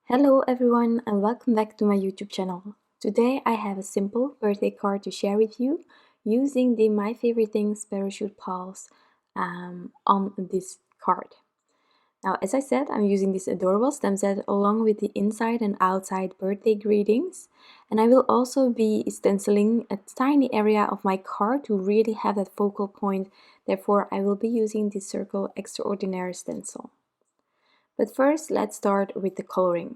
Hello everyone and welcome back to my YouTube channel. Today I have a simple birthday card to share with you using the My Favorite Things parachute pals on this card. Now, as I said, I'm using this adorable stem set along with the inside and outside birthday greetings, and I will also be stenciling a tiny area of my card to really have that focal point. Therefore, I will be using the circle Extraordinaire stencil. But first, let's start with the coloring.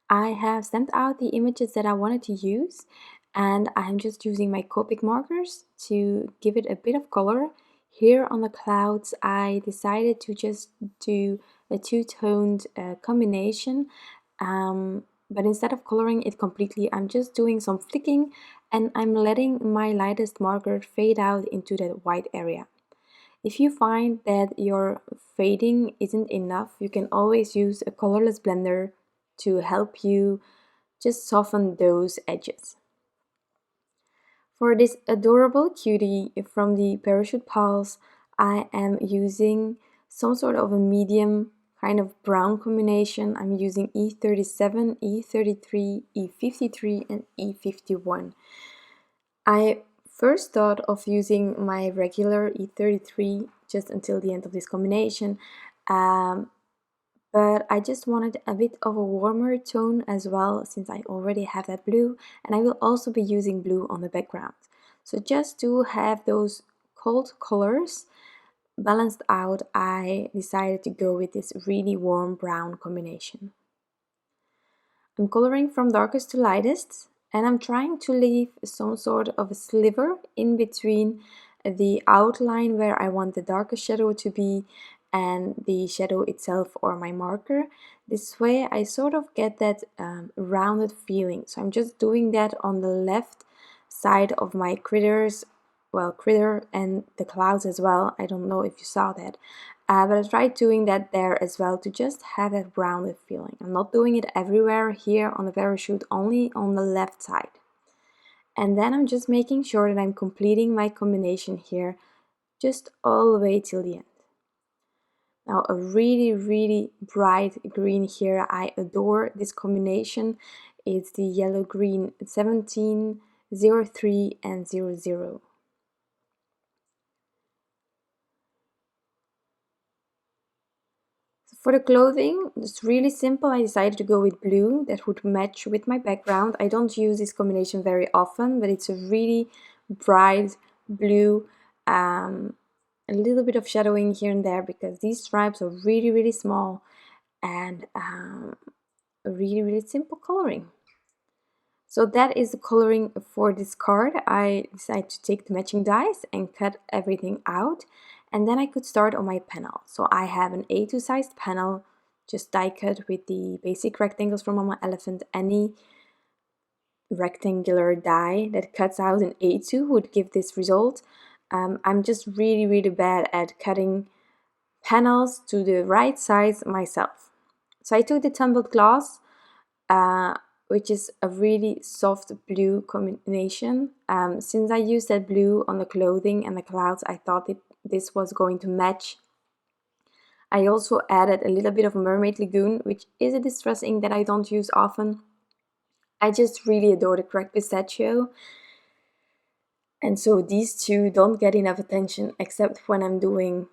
I have stamped out the images that I wanted to use, and I'm just using my Copic markers to give it a bit of color. Here on the clouds, I decided to just do a two-toned combination, but instead of coloring it completely, I'm just doing some flicking and I'm letting my lightest marker fade out into that white area. If you find that your fading isn't enough, you can always use a colorless blender to help you just soften those edges. For this adorable cutie from the parachute pals, I am using some sort of a medium kind of brown combination. I'm using E37, E33, E53 and E51. I first thought of using my regular E33 just until the end of this combination, but I just wanted a bit of a warmer tone as well, since I already have that blue, and I will also be using blue on the background. So just to have those cold colors balanced out, I decided to go with this really warm brown combination. I'm coloring from darkest to lightest, and I'm trying to leave some sort of a sliver in between the outline where I want the darkest shadow to be and the shadow itself or my marker. This way I sort of get that rounded feeling. So I'm just doing that on the left side of my critter and the clouds as well. I don't know if you saw that. But I tried doing that there as well to just have that rounded feeling. I'm not doing it everywhere here on the parachute, only on the left side. And then I'm just making sure that I'm completing my combination here just all the way till the end. Now a really bright green here. I adore this combination. It's the yellow green 17, 03 and 00. For the clothing, it's really simple. I decided to go with blue that would match with my background. I don't use this combination very often, but it's a really bright blue, a little bit of shadowing here and there because these stripes are really small, and a really simple coloring. So that is the coloring for this card. I decided to take the matching dies and cut everything out, and then I could start on my panel. So I have an A2 sized panel, just die cut with the basic rectangles from Mama Elephant. Any rectangular die that cuts out an A2 would give this result. I'm just really bad at cutting panels to the right size myself. So I took the Tumbled gloss, which is a really soft blue combination. Since I used that blue on the clothing and the clouds, I thought this was going to match. I also added a little bit of Mermaid Lagoon, which is a distress ink that I don't use often. I just really adore the cracked pistachio. And so these two don't get enough attention except when I'm doing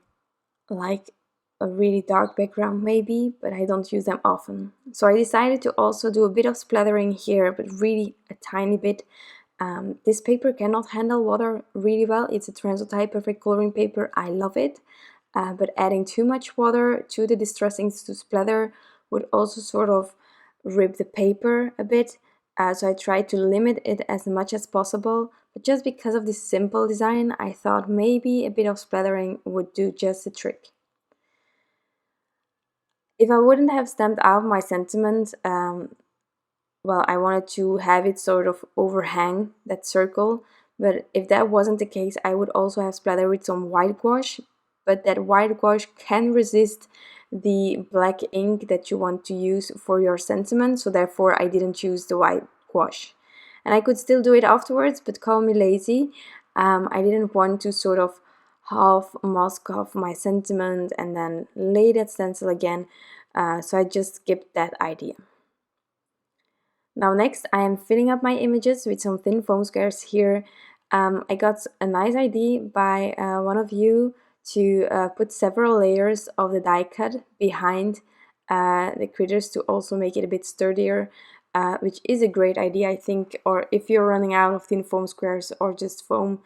like a really dark background maybe, but I don't use them often. So I decided to also do a bit of splattering here, but really a tiny bit. This paper cannot handle water really well. It's a Transotype perfect coloring paper. I love it, but adding too much water to the distress inks to splatter would also sort of rip the paper a bit. So I tried to limit it as much as possible, but just because of this simple design, I thought maybe a bit of splattering would do just the trick. If I wouldn't have stamped out my sentiment, well, I wanted to have it sort of overhang that circle, but if that wasn't the case, I would also have splattered with some white gouache, but that white gouache can resist the black ink that you want to use for your sentiment, so therefore I didn't use the white gouache. And I could still do it afterwards, but call me lazy. I didn't want to sort of half mask off my sentiment and then lay that stencil again, so I just skipped that idea. Now next I am filling up my images with some thin foam squares here. I got a nice idea by one of you to put several layers of the die cut behind the critters to also make it a bit sturdier, which is a great idea, I think. Or if you're running out of thin foam squares or just foam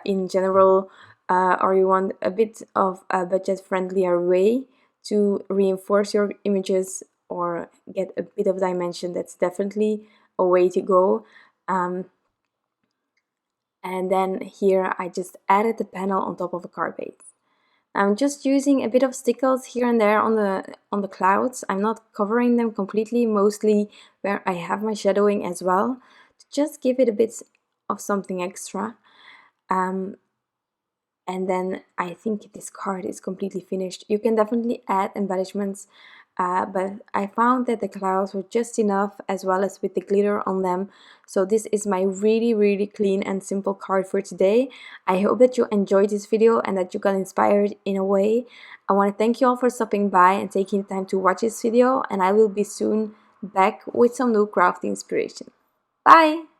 in general, or you want a bit of a budget-friendlier way to reinforce your images or get a bit of dimension, that's definitely a way to go. And then here I just added the panel on top of a card base. I'm just using a bit of Stickles here and there on the clouds. I'm not covering them completely, mostly where I have my shadowing as well, to just give it a bit of something extra. And then I think this card is completely finished. You can definitely add embellishments, but I found that the clouds were just enough, as well as with the glitter on them. So this is my really clean and simple card for today. I hope that you enjoyed this video and that you got inspired in a way. I want to thank you all for stopping by and taking the time to watch this video, and I will be soon back with some new crafting inspiration. Bye!